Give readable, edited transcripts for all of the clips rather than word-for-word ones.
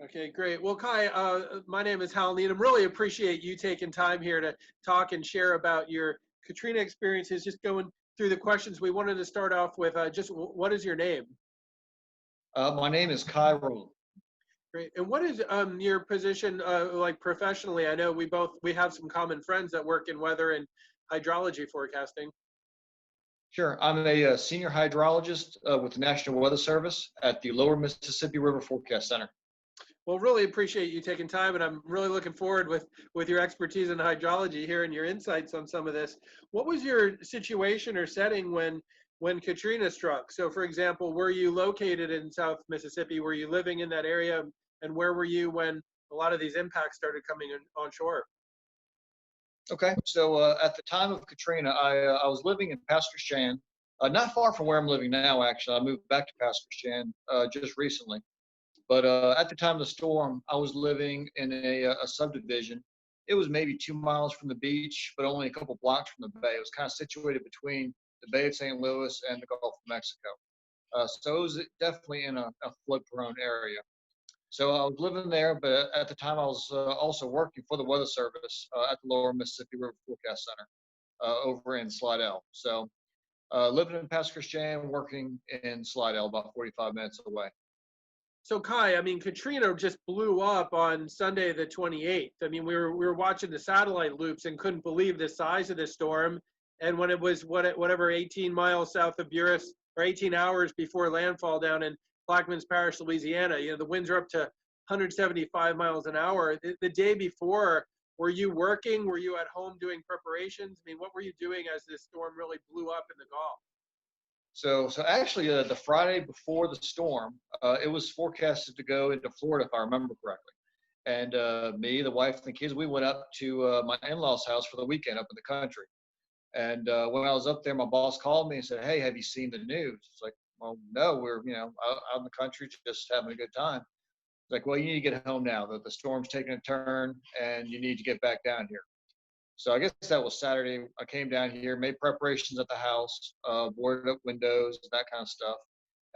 Okay, great. Well, Kai, my name is Hal Needham. Really appreciate you taking time here to talk and share about your Katrina experiences. Just going through the questions, we wanted to start off with what is your name? My name is Kai Roth. Great. And what is your position like professionally? I know we have some common friends that work in weather and hydrology forecasting. Sure, I'm a senior hydrologist with the National Weather Service at the Lower Mississippi River Forecast Center. Well, really appreciate you taking time, and I'm really looking forward with your expertise in hydrology here and your insights on some of this. What was your situation or setting when Katrina struck? So, for example, were you located in South Mississippi? Were you living in that area, and where were you when a lot of these impacts started coming in, on shore? Okay, so at the time of Katrina, I was living in Pastor not far from where I'm living now. Actually, I moved back to Pastor just recently. But at the time of the storm, I was living in a subdivision. It was maybe 2 miles from the beach, but only a couple blocks from the bay. It was kind of situated between the Bay of St. Louis and the Gulf of Mexico. So it was definitely in a flood-prone area. So I was living there, but at the time I was also working for the Weather Service at the Lower Mississippi River Forecast Center over in Slidell. So living in Pass Christian, working in Slidell, about 45 minutes away. So Kai, I mean, Katrina just blew up on Sunday the 28th. I mean, we were watching the satellite loops and couldn't believe the size of the storm. And when it was whatever 18 miles south of Buras, or 18 hours before landfall down in Plaquemines Parish, Louisiana, the winds are up to 175 miles an hour. The day before, were you working? Were you at home doing preparations? I mean, what were you doing as this storm really blew up in the Gulf? So actually, the Friday before the storm, it was forecasted to go into Florida, if I remember correctly. And me, the wife, and the kids, we went up to my in-laws' house for the weekend up in the country. And when I was up there, my boss called me and said, "Hey, have you seen the news?" It's like, "Well, no, we're out in the country just having a good time." It's like, "Well, you need to get home now. The storm's taking a turn, and you need to get back down here." So I guess that was Saturday. I came down here, made preparations at the house, boarded up windows, that kind of stuff.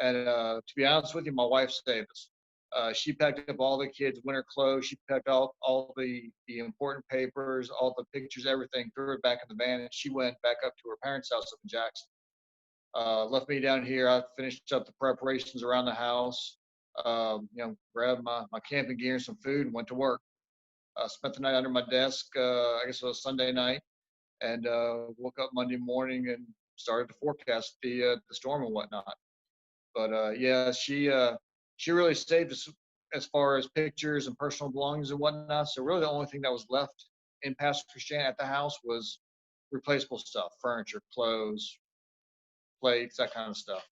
And to be honest with you, my wife saved us. She packed up all the kids' winter clothes. She packed all the important papers, all the pictures, everything, threw it back in the van, and she went back up to her parents' house up in Jackson. Left me down here. I finished up the preparations around the house. Grabbed my camping gear and some food and went to work. Spent the night under my desk. I guess it was Sunday night, and woke up Monday morning and started to forecast the storm and whatnot. But yeah, she really saved us as far as pictures and personal belongings and whatnot. So really, the only thing that was left in Pastor Christian at the house was replaceable stuff, furniture, clothes, plates, that kind of stuff.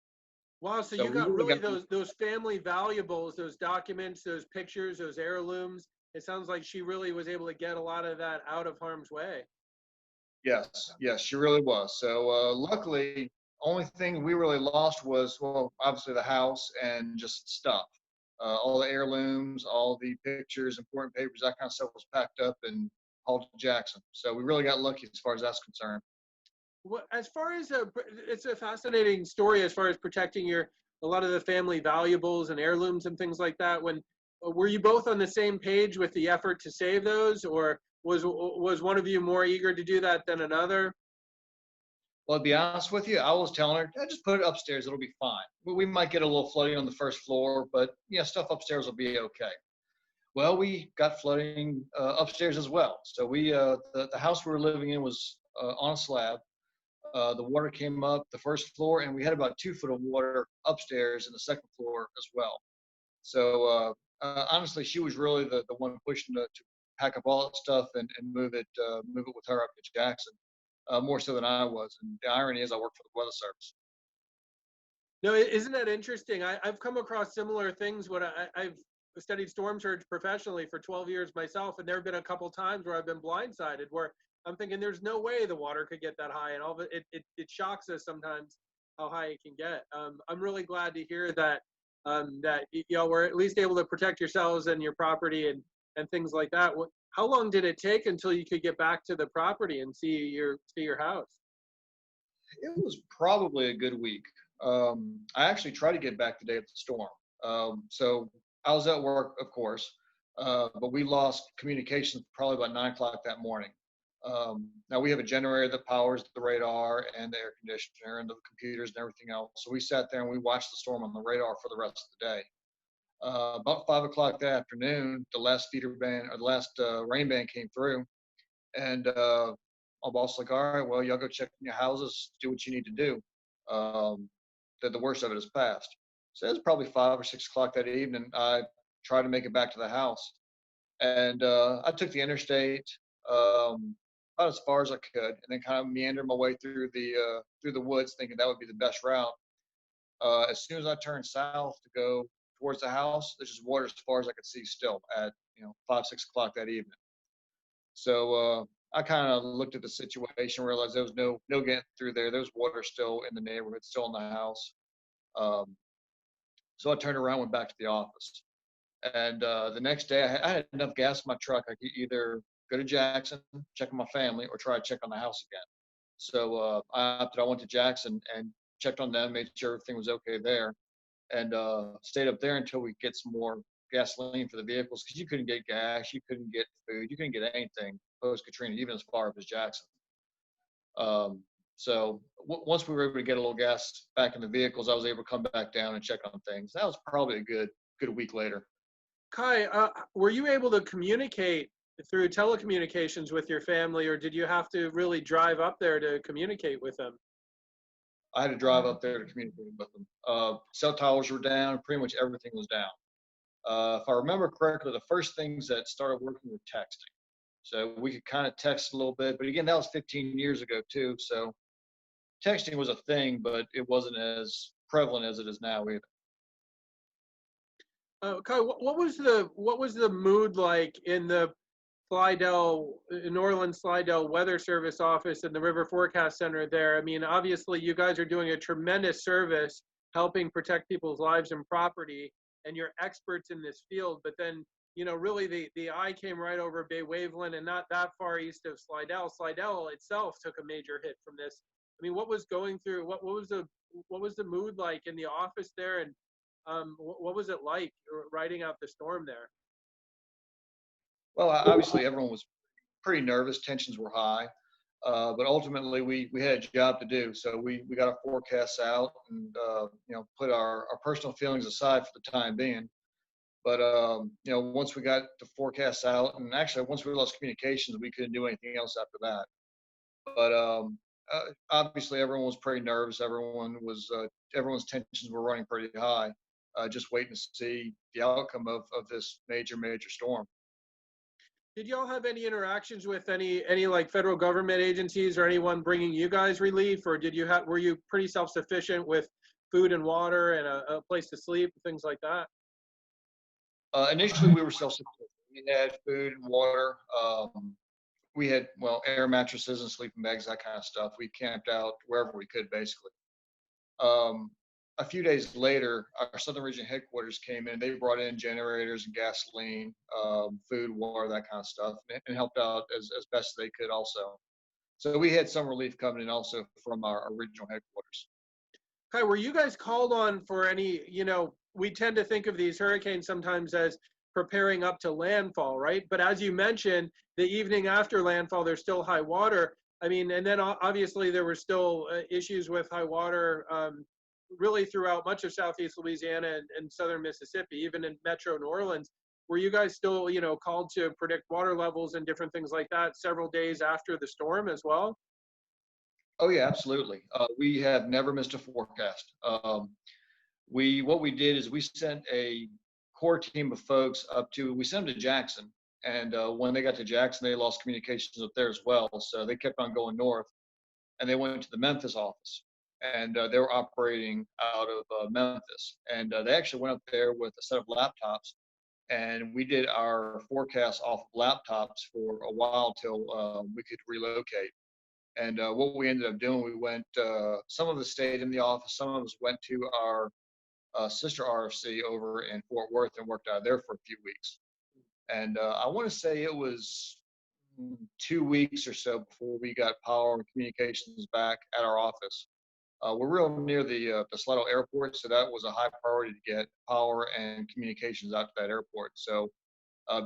Wow, so So you we got really really got those family valuables, those documents, those pictures, those heirlooms. It sounds like she really was able to get a lot of that out of harm's way. yes, yes, she really was. So luckily, only thing we really lost was, well, obviously the house and just stuff. All the heirlooms, all the pictures, important papers, that kind of stuff was packed up and hauled to Jackson. So we really got lucky as far as that's concerned. What, as far as it's a fascinating story as far as protecting your a lot of the family valuables and heirlooms and things like that. When were you both on the same page with the effort to save those, or was one of you more eager to do that than another? Well, to be honest with you, I was telling her, just put it upstairs, it'll be fine. We might get a little flooding on the first floor, but yeah, stuff upstairs will be okay. Well, we got flooding upstairs as well. So the house we were living in was on a slab. The water came up the first floor, and we had about 2 foot of water upstairs in the second floor as well. So honestly, she was really the one pushing to pack up all that stuff and move it with her up to Jackson, more so than I was. And the irony is, I work for the Weather Service. No, isn't that interesting? I've come across similar things when I've studied storm surge professionally for 12 years myself, and there have been a couple times where I've been blindsided, where I'm thinking there's no way the water could get that high, and all of it shocks us sometimes how high it can get. I'm really glad to hear that that y'all were at least able to protect yourselves and your property and things like that. How long did it take until you could get back to the property and see your house? It was probably a good week. I actually tried to get back the day of the storm. So I was at work, of course, but we lost communications probably about 9 o'clock that morning. Now we have a generator that powers the radar and the air conditioner and the computers and everything else. So we sat there and we watched the storm on the radar for the rest of the day. About 5 o'clock that afternoon, the last feeder band or the last rain band came through, and my boss was like, "All right, well, y'all go check in your houses, do what you need to do. That the worst of it is past." So it was probably 5 or 6 o'clock that evening. I tried to make it back to the house, and I took the interstate about as far as I could, and then kind of meandered my way through the woods, thinking that would be the best route. As soon as I turned south to go towards the house, there's just water as far as I could see still at 5, 6 o'clock that evening. So I kind of looked at the situation, realized there was no getting through there. There was water still in the neighborhood, still in the house. Um, so I turned around, went back to the office. And the next day, I had enough gas in my truck. I could either go to Jackson, check on my family, or try to check on the house again. So I went to Jackson and checked on them, made sure everything was okay there, and stayed up there until we get some more gasoline for the vehicles because you couldn't get gas, you couldn't get food, you couldn't get anything post Katrina, even as far up as Jackson. Um, so once we were able to get a little gas back in the vehicles, I was able to come back down and check on things. That was probably a good week later. Kai, were you able to communicate through telecommunications with your family, or did you have to really drive up there to communicate with them? I had to drive up there to communicate with them. Cell towers were down, pretty much everything was down. If I remember correctly, the first things that started working were texting. So we could kind of text a little bit, but again, that was 15 years ago too. So texting was a thing, but it wasn't as prevalent as it is now either. Kai, what was the mood like in the Slidell, New Orleans Slidell Weather Service office and the River Forecast Center there? I mean, obviously, you guys are doing a tremendous service helping protect people's lives and property, and you're experts in this field. But then, really the eye came right over Bay Waveland and not that far east of Slidell. Slidell itself took a major hit from this. I mean, what was going through? What was the mood like in the office there, and what was it like riding out the storm there? Well, obviously everyone was pretty nervous. Tensions were high, but ultimately we had a job to do. So we got our forecasts out and put our personal feelings aside for the time being. But once we got the forecasts out, and actually once we lost communications, we couldn't do anything else after that. But obviously everyone was pretty nervous. Everyone's tensions were running pretty high, just waiting to see the outcome of this major storm. Did y'all have any interactions with any like federal government agencies or anyone bringing you guys relief, or were you pretty self-sufficient with food and water and a place to sleep, things like that? Initially, we were self-sufficient. We had food and water. We had air mattresses and sleeping bags, that kind of stuff. We camped out wherever we could, basically. Um, a few days later, our Southern Region headquarters came in. They brought in generators and gasoline, food, water, that kind of stuff, and helped out as best they could also. So we had some relief coming in also from our original headquarters. Kai, were you guys called on for any, we tend to think of these hurricanes sometimes as preparing up to landfall, right? But as you mentioned, the evening after landfall, there's still high water. I mean, and then obviously there were still issues with high water really throughout much of Southeast Louisiana and Southern Mississippi, even in Metro New Orleans. Were you guys still, called to predict water levels and different things like that several days after the storm as well? Oh yeah, absolutely. We have never missed a forecast. What we did is we sent a core team of folks we sent them to Jackson, and when they got to Jackson, they lost communications up there as well. So they kept on going north, and they went to the Memphis office, and they were operating out of Memphis, and they actually went up there with a set of laptops, and we did our forecast off of laptops for a while till we could relocate. And what we ended up doing, we went, some of us stayed in the office, some of us went to our sister RFC over in Fort Worth and worked out there for a few weeks. And I want to say it was 2 weeks or so before we got power and communications back at our office. We're real near the Slidell Airport, so that was a high priority to get power and communications out to that airport. So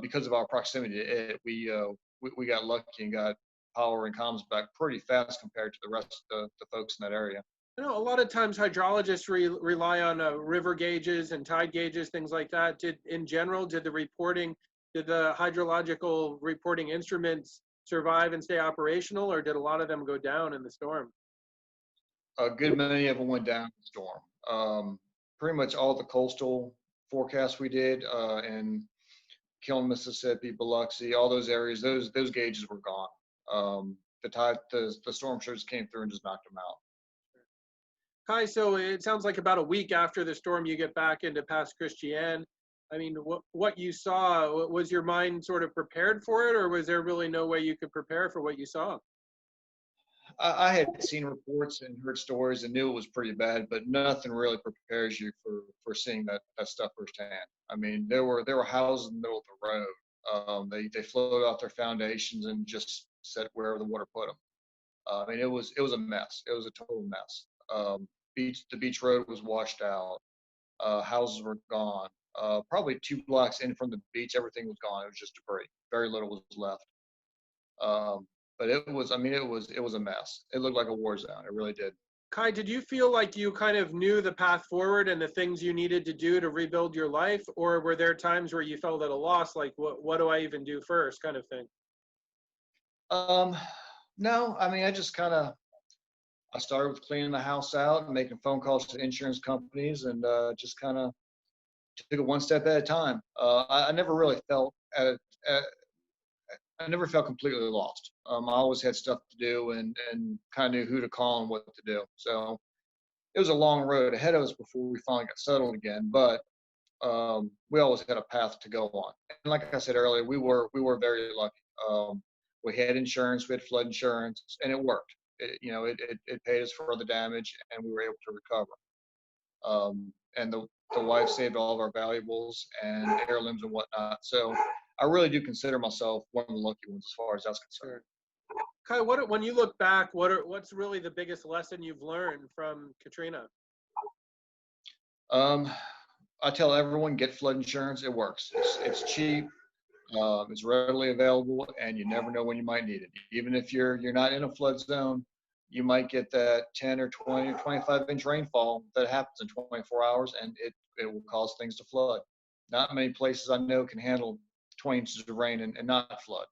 because of our proximity to it, we got lucky and got power and comms back pretty fast compared to the rest of the folks in that area. I know a lot of times hydrologists rely on river gauges and tide gauges, things like that. In general, did the hydrological reporting instruments survive and stay operational, or did a lot of them go down in the storm? A good many of them went down in the storm. Pretty much all the coastal forecasts we did in Kiln, Mississippi, Biloxi, all those areas, those gauges were gone. The storm surge came through and just knocked them out. Kai, so it sounds like about a week after the storm, you get back into Pass Christian. I mean, what you saw, was your mind sort of prepared for it, or was there really no way you could prepare for what you saw? I had seen reports and heard stories and knew it was pretty bad, but nothing really prepares you for seeing that stuff firsthand. I mean, there were houses in the middle of the road. They floated off their foundations and just set wherever the water put them. I mean, it was a mess. It was a total mess. The beach road was washed out. Houses were gone. Probably 2 blocks in from the beach, everything was gone. It was just debris. Very little was left. But it was a mess. It looked like a war zone. It really did. Kai, did you feel like you kind of knew the path forward and the things you needed to do to rebuild your life? Or were there times where you felt at a loss, like, what do I even do first, kind of thing? No, I mean, I started with cleaning the house out and making phone calls to insurance companies and just kind of took it one step at a time. I never really felt I never felt completely lost. I always had stuff to do and kind of knew who to call and what to do. So it was a long road ahead of us before we finally got settled again, but we always had a path to go on. And like I said earlier, we were very lucky. We had insurance, we had flood insurance, and it worked. It paid us for the damage, and we were able to recover. And the wife saved all of our valuables and heirlooms and whatnot. So I really do consider myself one of the lucky ones as far as that's concerned. Kai, when you look back, what's really the biggest lesson you've learned from Katrina? I tell everyone, get flood insurance. It works. It's cheap. It's readily available, and you never know when you might need it. Even if you're not in a flood zone, you might get that 10 or 20 or 25-inch rainfall that happens in 24 hours, and it will cause things to flood. Not many places I know can handle 20 inches of rain and not flood.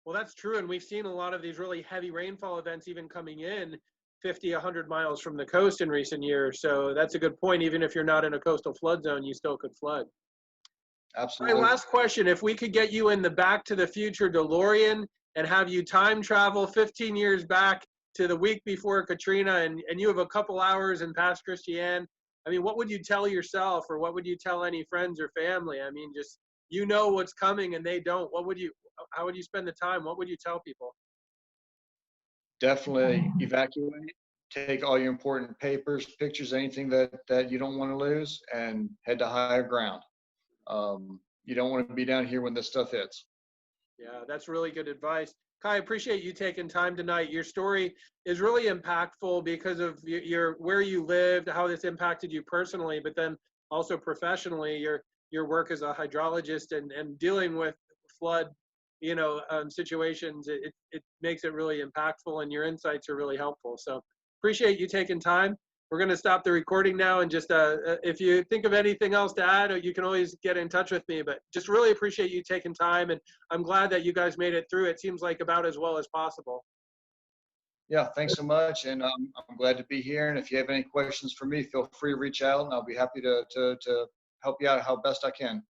Well, that's true, and we've seen a lot of these really heavy rainfall events even coming in 50, 100 miles from the coast in recent years. So that's a good point. Even if you're not in a coastal flood zone, you still could flood. Absolutely. My last question, if we could get you in the Back to the Future DeLorean and have you time travel 15 years back to the week before Katrina, and you have a couple hours in Pass Christian, I mean, what would you tell yourself, or what would you tell any friends or family? I mean, just, what's coming and they don't. How would you spend the time? What would you tell people? Definitely evacuate, take all your important papers, pictures, anything that you don't want to lose, and head to higher ground. You don't want to be down here when this stuff hits. Yeah, that's really good advice. Kai, I appreciate you taking time tonight. Your story is really impactful because of where you lived, how this impacted you personally, but then also professionally, your work as a hydrologist and dealing with flood, situations. It makes it really impactful, and your insights are really helpful. So appreciate you taking time. We're going to stop the recording now, and just if you think of anything else to add, you can always get in touch with me. But just really appreciate you taking time, and I'm glad that you guys made it through. It seems like about as well as possible. Yeah, thanks so much, and I'm glad to be here. And if you have any questions for me, feel free to reach out, and I'll be happy to help you out how best I can.